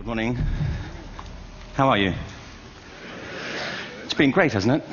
Good morning. How are you? It's been great, hasn't it?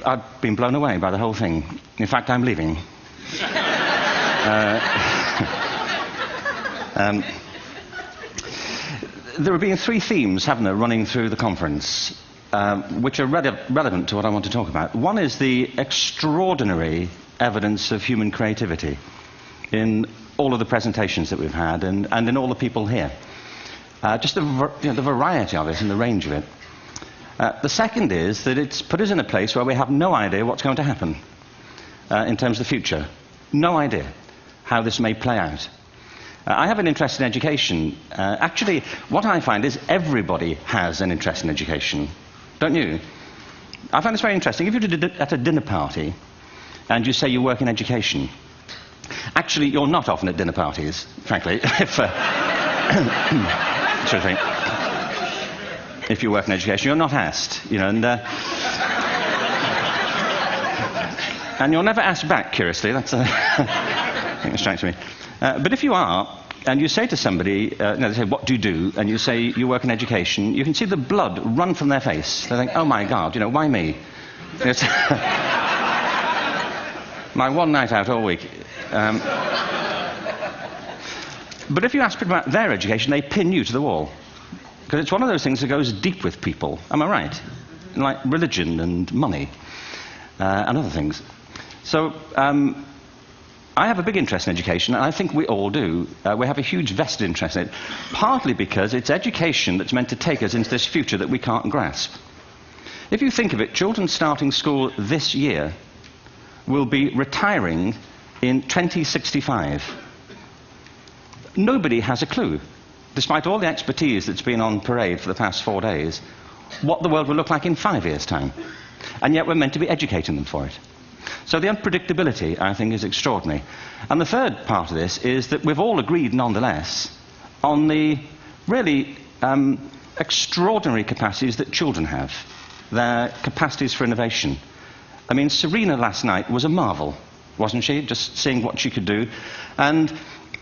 I've been blown away by the whole thing. In fact, I'm leaving. There have been three themes, haven't there, running through the conference, which are relevant to what I want to talk about. One is the extraordinary evidence of human creativity in all of the presentations that we've had and in all the people here. Just the variety of it and the range of it. The second is that it's put us in a place where we have no idea what's going to happen in terms of the future. No idea how this may play out. I have an interest in education. Actually, what I find is everybody has an interest in education. Don't you? I find this very interesting. If you're at a dinner party and you say you work in education, actually, you're not often at dinner parties, frankly, if you work in education. You're not asked, you know, and you're never asked back, curiously. That's I think it strikes me. But if you are, and you say to somebody, they say, what do you do? And you say, you work in education, you can see the blood run from their face. They think, oh my God, you know, why me? It's my one night out all week. But if you ask people about their education, they pin you to the wall. Because it's one of those things that goes deep with people. Am I right? Like religion and money and other things. So I have a big interest in education, and I think we all do. We have a huge vested interest in it, partly because it's education that's meant to take us into this future that we can't grasp. If you think of it, children starting school this year will be retiring in 2065. Nobody has a clue, despite all the expertise that's been on parade for the past 4 days, what the world will look like in 5 years' time. And yet we're meant to be educating them for it. So the unpredictability, I think, is extraordinary. And the third part of this is that we've all agreed, nonetheless, on the really extraordinary capacities that children have, their capacities for innovation. I mean, Serena last night was a marvel, wasn't she? Just seeing what she could do. And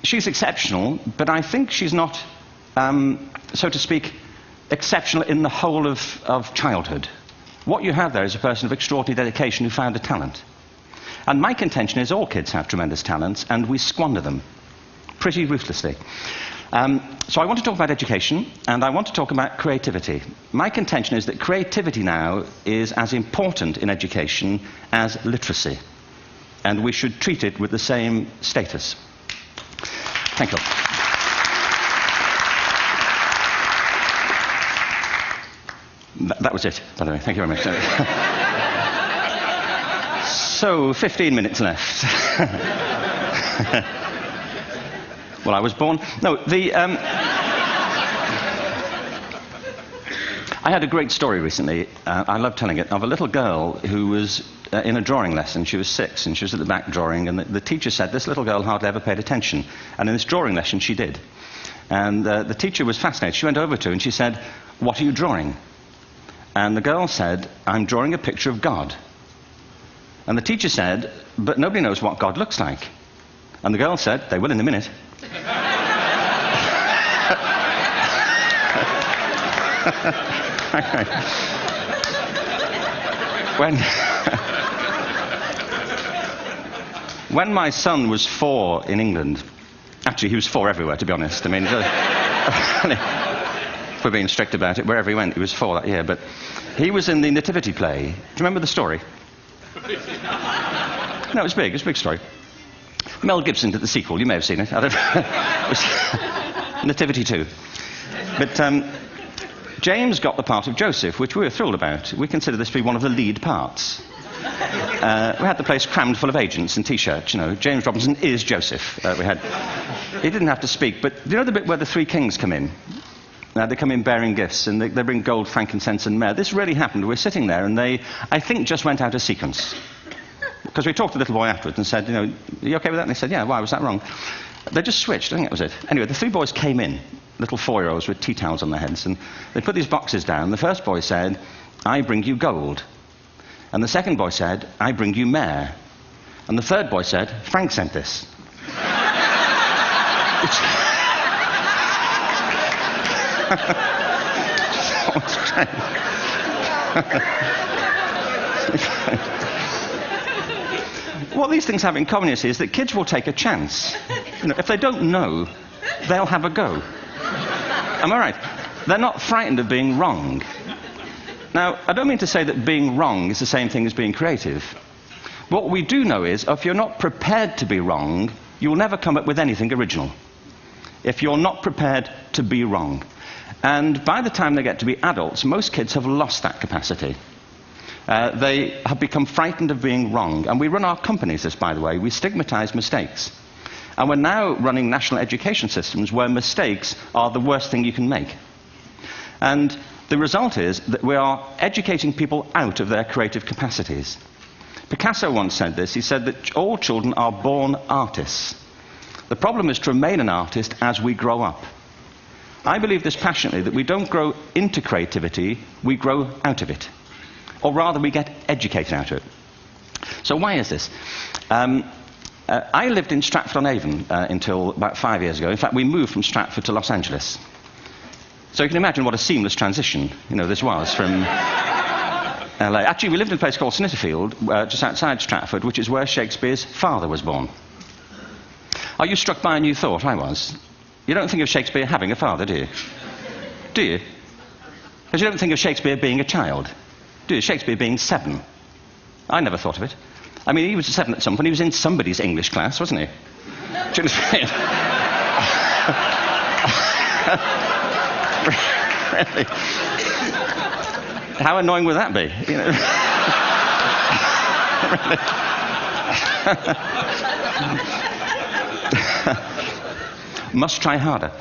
she's exceptional, but I think she's not, so to speak, exceptional in the whole of childhood. What you have there is a person of extraordinary dedication who found a talent. And my contention is all kids have tremendous talents, and we squander them pretty ruthlessly. So I want to talk about education, and I want to talk about creativity. My contention is that creativity now is as important in education as literacy, and we should treat it with the same status. Thank you. That was it, by the way. Thank you very much. So, 15 minutes left. Well, I was born... No, I had a great story recently, I love telling it, of a little girl who was in a drawing lesson. She was 6, and she was at the back drawing, and the teacher said this little girl hardly ever paid attention. And in this drawing lesson, she did. And the teacher was fascinated. She went over to her and she said, what are you drawing? And the girl said, I'm drawing a picture of God. And the teacher said, but nobody knows what God looks like. And the girl said, they will in a minute. When my son was 4 in England, actually he was 4 everywhere, to be honest. I mean, if we're being strict about it, wherever he went, he was 4 that year. But he was in the Nativity play. Do you remember the story? No, it was big. It was a big story. Mel Gibson did the sequel. You may have seen it. I don't know. It was Nativity 2. But James got the part of Joseph, which we were thrilled about. We consider this to be one of the lead parts. We had the place crammed full of agents and T-shirts, you know. James Robinson is Joseph. He didn't have to speak, but do you know the bit where the 3 kings come in? They come in bearing gifts, and they bring gold, frankincense, and myrrh. This really happened. We're sitting there, and they, I think, just went out of sequence. Because we talked to the little boy afterwards and said, you know, are you okay with that? And they said, yeah, why was that wrong? They just switched. I think that was it. Anyway, the 3 boys came in, little 4-year-olds with tea towels on their heads, and they put these boxes down. The first boy said, I bring you gold. And the second boy said, I bring you myrrh. And the third boy said, Frank sent this. What these things have in common, you see, is that kids will take a chance. You know, if they don't know, they'll have a go. Am I right? They're not frightened of being wrong. Now, I don't mean to say that being wrong is the same thing as being creative. What we do know is, if you're not prepared to be wrong, you'll never come up with anything original. If you're not prepared to be wrong. And by the time they get to be adults, most kids have lost that capacity. They have become frightened of being wrong. And we run our companies this, by the way. We stigmatize mistakes. And we're now running national education systems where mistakes are the worst thing you can make. And the result is that we are educating people out of their creative capacities. Picasso once said this. He said that all children are born artists. The problem is to remain an artist as we grow up. I believe this passionately, that we don't grow into creativity, we grow out of it. Or rather, we get educated out of it. So why is this? I lived in Stratford-on-Avon until about 5 years ago. In fact, we moved from Stratford to Los Angeles. So you can imagine what a seamless transition, this was from LA. Actually, we lived in a place called Snitterfield, just outside Stratford, which is where Shakespeare's father was born. Are you struck by a new thought? I was. You don't think of Shakespeare having a father, do you? Do you? Because you don't think of Shakespeare being a child, do you? Shakespeare being 7. I never thought of it. I mean, he was 7 at some point. He was in somebody's English class, wasn't he? Really? How annoying would that be? Must try harder.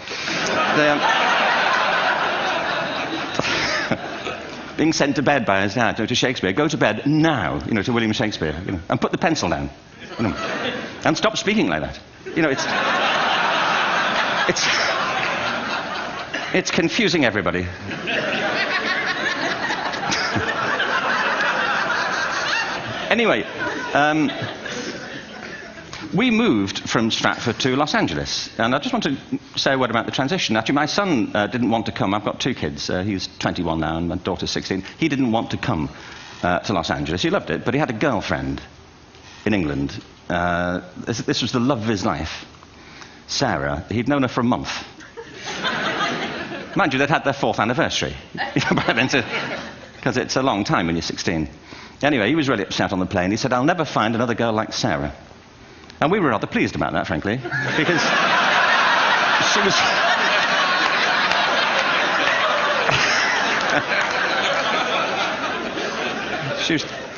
Being sent to bed by his dad to Shakespeare. Go to bed now, to William Shakespeare, and put the pencil down, and stop speaking like that. It's confusing everybody. Anyway, we moved from Stratford to Los Angeles, and I just want to say a word about the transition. Actually, my son didn't want to come. I've got 2 kids. He's 21 now, and my daughter's 16. He didn't want to come to Los Angeles. He loved it, but he had a girlfriend in England. This was the love of his life, Sarah. He'd known her for a month. Mind you, they'd had their 4th anniversary by then, because it's a long time when you're 16. Anyway, he was really upset on the plane. He said, "I'll never find another girl like Sarah." And we were rather pleased about that, frankly, because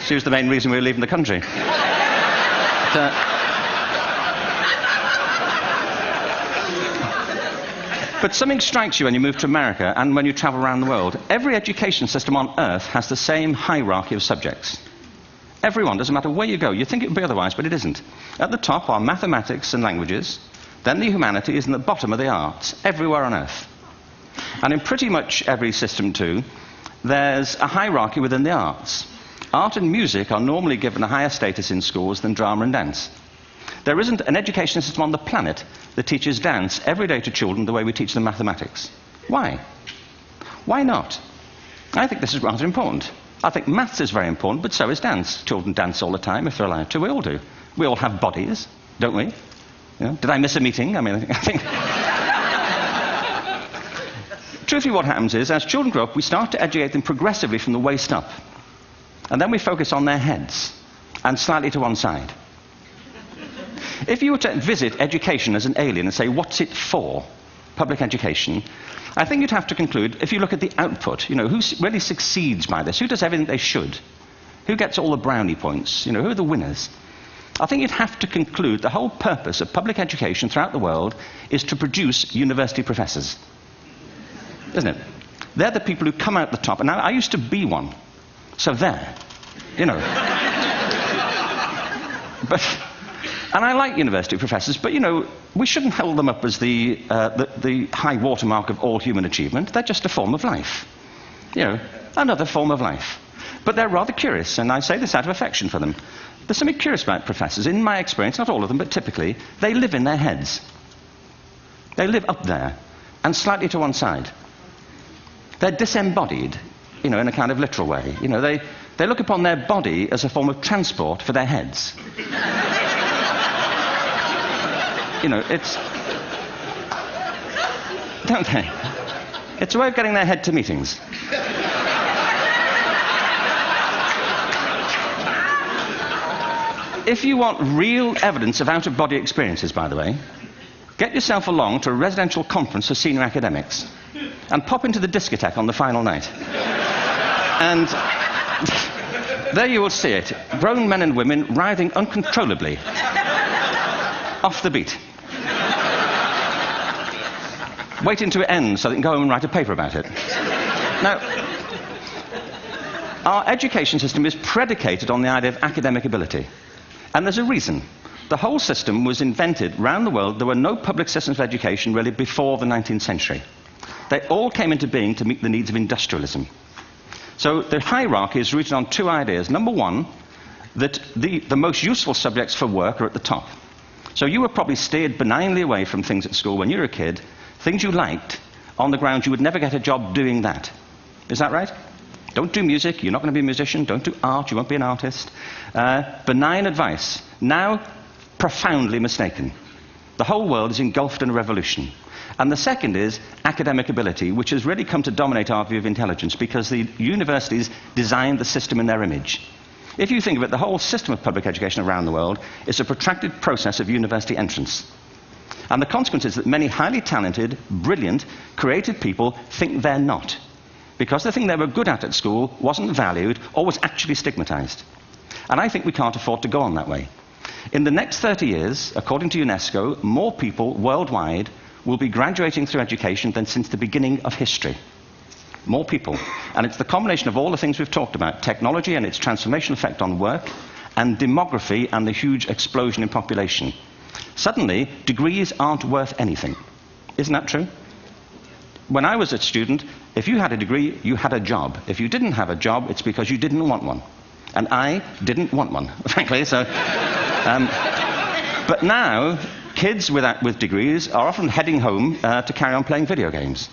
she was the main reason we were leaving the country. But something strikes you when you move to America and when you travel around the world. Every education system on Earth has the same hierarchy of subjects. Everyone, doesn't matter where you go. You'd think it would be otherwise, but it isn't. At the top are mathematics and languages, then the humanities, and at the bottom are the arts, everywhere on Earth. And in pretty much every system, too, there's a hierarchy within the arts. Art and music are normally given a higher status in schools than drama and dance. There isn't an education system on the planet that teaches dance every day to children the way we teach them mathematics. Why? Why not? I think this is rather important. I think maths is very important, but so is dance. Children dance all the time if they're allowed to. We all do. We all have bodies, don't we? Did I miss a meeting? I mean, I think... Truthfully, what happens is, as children grow up, we start to educate them progressively from the waist up. And then we focus on their heads, and slightly to one side. If you were to visit education as an alien and say, what's it for, public education, I think you'd have to conclude, if you look at the output, who really succeeds by this? Who does everything they should? Who gets all the brownie points? Who are the winners? I think you'd have to conclude the whole purpose of public education throughout the world is to produce university professors. Isn't it? They're the people who come out the top. And now, I used to be one. So there. And I like university professors, but, we shouldn't hold them up as the high watermark of all human achievement. They're just a form of life. Another form of life. But they're rather curious, and I say this out of affection for them. There's something curious about professors. In my experience, not all of them, but typically, they live in their heads. They live up there, and slightly to one side. They're disembodied, in a kind of literal way. They look upon their body as a form of transport for their heads. It's... Don't they? It's a way of getting their head to meetings. If you want real evidence of out-of-body experiences, by the way, get yourself along to a residential conference for senior academics and pop into the discotheque on the final night. And there you will see it. Grown men and women writhing uncontrollably off the beat. Waiting to it ends so they can go home and write a paper about it. Now, our education system is predicated on the idea of academic ability. And there's a reason. The whole system was invented around the world. There were no public systems of education really before the 19th century. They all came into being to meet the needs of industrialism. So the hierarchy is rooted on two ideas. Number one, that the most useful subjects for work are at the top. So you were probably steered benignly away from things at school when you were a kid, things you liked, on the grounds you would never get a job doing that. Is that right? Don't do music, you're not going to be a musician. Don't do art, you won't be an artist. Benign advice. Now, profoundly mistaken. The whole world is engulfed in a revolution. And the second is academic ability, which has really come to dominate our view of intelligence because the universities designed the system in their image. If you think of it, the whole system of public education around the world is a protracted process of university entrance. And the consequence is that many highly talented, brilliant, creative people think they're not. Because the thing they were good at school wasn't valued or was actually stigmatized. And I think we can't afford to go on that way. In the next 30 years, according to UNESCO, more people worldwide will be graduating through education than since the beginning of history. More people. And it's the combination of all the things we've talked about, technology and its transformational effect on work, and demography and the huge explosion in population. Suddenly, degrees aren't worth anything. Isn't that true? When I was a student, if you had a degree, you had a job. If you didn't have a job, it's because you didn't want one. And I didn't want one, frankly. So, but now, kids with degrees are often heading home to carry on playing video games.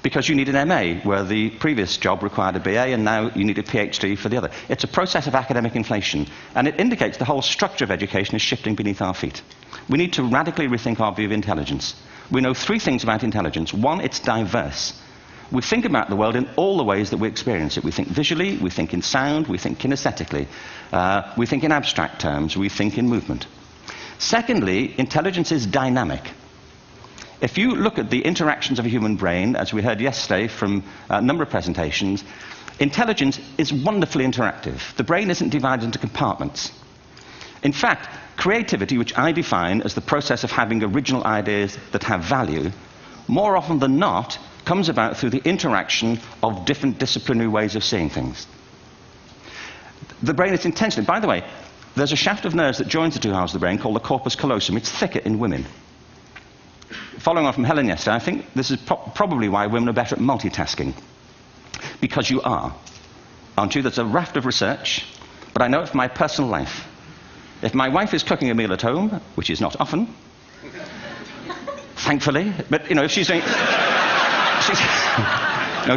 Because you need an MA, where the previous job required a BA, and now you need a PhD for the other. It's a process of academic inflation. And it indicates the whole structure of education is shifting beneath our feet. We need to radically rethink our view of intelligence. We know three things about intelligence. One, it's diverse. We think about the world in all the ways that we experience it. We think visually, we think in sound, we think kinesthetically, we think in abstract terms, we think in movement. Secondly, intelligence is dynamic. If you look at the interactions of a human brain, as we heard yesterday from a number of presentations, intelligence is wonderfully interactive. The brain isn't divided into compartments. In fact, creativity, which I define as the process of having original ideas that have value, more often than not, comes about through the interaction of different disciplinary ways of seeing things. The brain is intentionally... By the way, there's a shaft of nerves that joins the two halves of the brain called the corpus callosum. It's thicker in women. Following on from Helen yesterday, I think this is probably why women are better at multitasking. Because you are. Aren't you? There's a raft of research, but I know it from my personal life. If my wife is cooking a meal at home, which is not often, thankfully, but, if she's doing...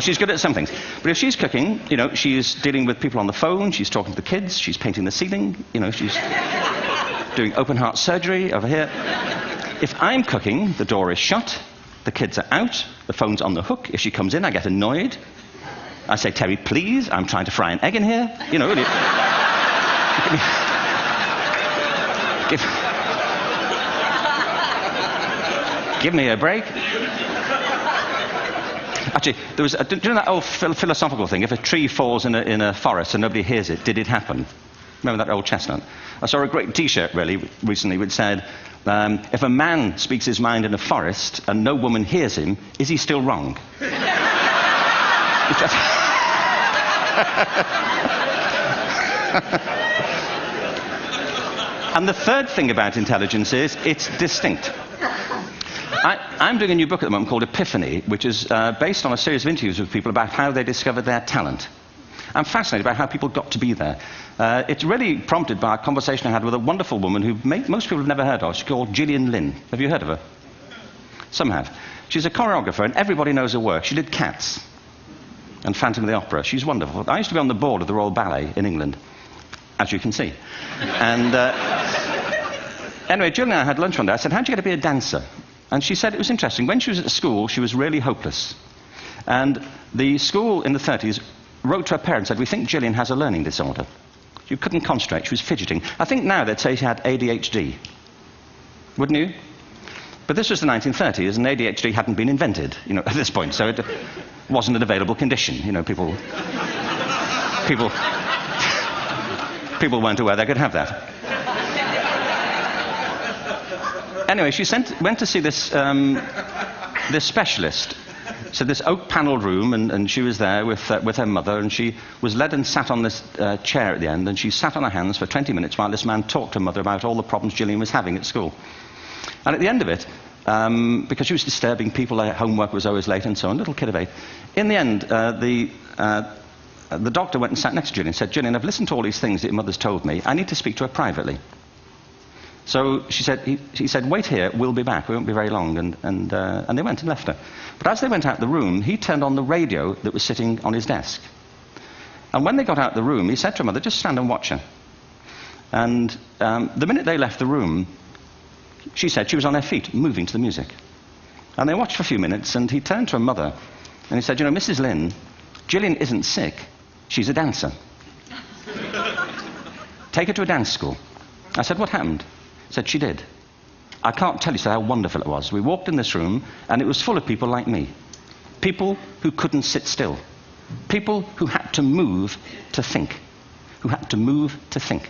she's good at some things. But if she's cooking, she's dealing with people on the phone, she's talking to the kids, she's painting the ceiling, she's doing open heart surgery over here. If I'm cooking, the door is shut, the kids are out, the phone's on the hook. If she comes in, I get annoyed. I say, Terry, please, I'm trying to fry an egg in here. Give me a break. Actually, there was do you know that old philosophical thing? If a tree falls in a forest and nobody hears it, did it happen? Remember that old chestnut? I saw a great T-shirt recently which said, if a man speaks his mind in a forest and no woman hears him, is he still wrong? And the third thing about intelligence is it's distinct. I'm doing a new book at the moment called Epiphany, which is based on a series of interviews with people about how they discovered their talent. I'm fascinated by how people got to be there. It's really prompted by a conversation I had with a wonderful woman who most people have never heard of. She's called Gillian Lynn. Have you heard of her? Some have. She's a choreographer, and everybody knows her work. She did Cats. and Phantom of the Opera. She's wonderful. I used to be on the board of the Royal Ballet in England, as you can see. And anyway, Jill and I had lunch one day. I said, how'd you get to be a dancer? And she said it was interesting. When she was at school, she was really hopeless. And the school in the 30s wrote to her parents and said, we think Gillian has a learning disorder. She couldn't concentrate, she was fidgeting. I think now they'd say she had ADHD. Wouldn't you? But this was the 1930s, and ADHD hadn't been invented, you know, at this point, so it wasn't an available condition. You know, people weren't aware they could have that. Anyway, she went to see this specialist. So this oak-panelled room, and she was there with her mother, and she was led and sat on this chair at the end, and she sat on her hands for 20 minutes while this man talked to her mother about all the problems Gillian was having at school. And at the end of it, because she was disturbing people, their homework was always late and so on, little kid of 8, in the end, the doctor went and sat next to Gillian and said, Gillian, I've listened to all these things that your mother's told me. I need to speak to her privately. So he said, wait here, we'll be back, we won't be very long, and they went and left her. But as they went out the room, he turned on the radio that was sitting on his desk. And when they got out the room, he said to her mother, just stand and watch her. And the minute they left the room, she said she was on her feet, moving to the music. And they watched for a few minutes, and he turned to her mother, and he said, you know, Mrs. Lynn, Gillian isn't sick, she's a dancer. Take her to a dance school. I said, what happened? He said, she did. I can't tell you how wonderful it was. We walked in this room, and it was full of people like me. People who couldn't sit still. People who had to move to think. Who had to move to think.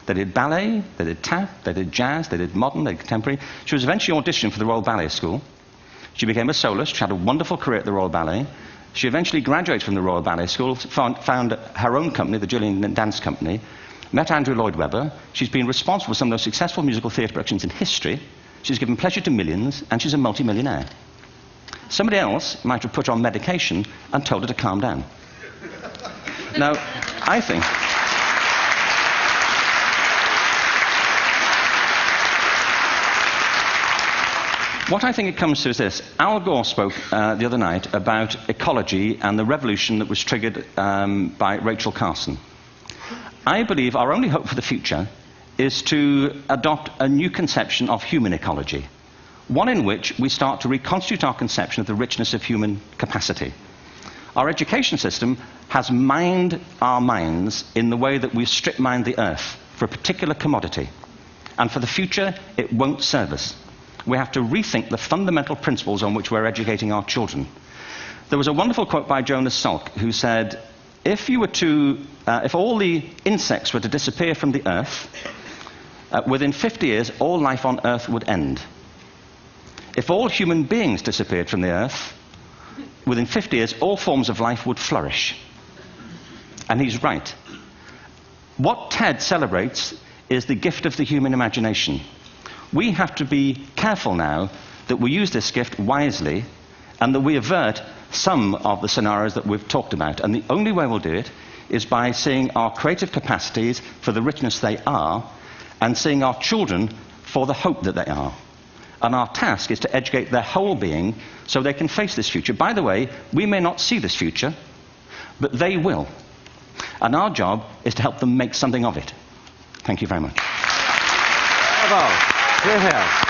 They did ballet, they did tap, they did jazz, they did modern, they did contemporary. She was eventually auditioned for the Royal Ballet School. She became a soloist. She had a wonderful career at the Royal Ballet. She eventually graduated from the Royal Ballet School, found her own company, the Gillian Dance Company, met Andrew Lloyd Webber. She's been responsible for some of the most successful musical theatre productions in history. She's given pleasure to millions, and she's a multi-millionaire. Somebody else might have put her on medication and told her to calm down. Now, I think... What I think it comes to is this. Al Gore spoke the other night about ecology and the revolution that was triggered by Rachel Carson. I believe our only hope for the future is to adopt a new conception of human ecology, one in which we start to reconstitute our conception of the richness of human capacity. Our education system has mined our minds in the way that we've strip-mined the earth for a particular commodity, and for the future it won't serve us. We have to rethink the fundamental principles on which we're educating our children. There was a wonderful quote by Jonas Salk, who said, if all the insects were to disappear from the earth, within 50 years, all life on earth would end. If all human beings disappeared from the earth, within 50 years, all forms of life would flourish. And he's right. What TED celebrates is the gift of the human imagination. We have to be careful now that we use this gift wisely and that we avert some of the scenarios that we've talked about. And the only way we'll do it is by seeing our creative capacities for the richness they are and seeing our children for the hope that they are. And our task is to educate their whole being so they can face this future. By the way, we may not see this future, but they will. And our job is to help them make something of it. Thank you very much. Bravo. Hierher.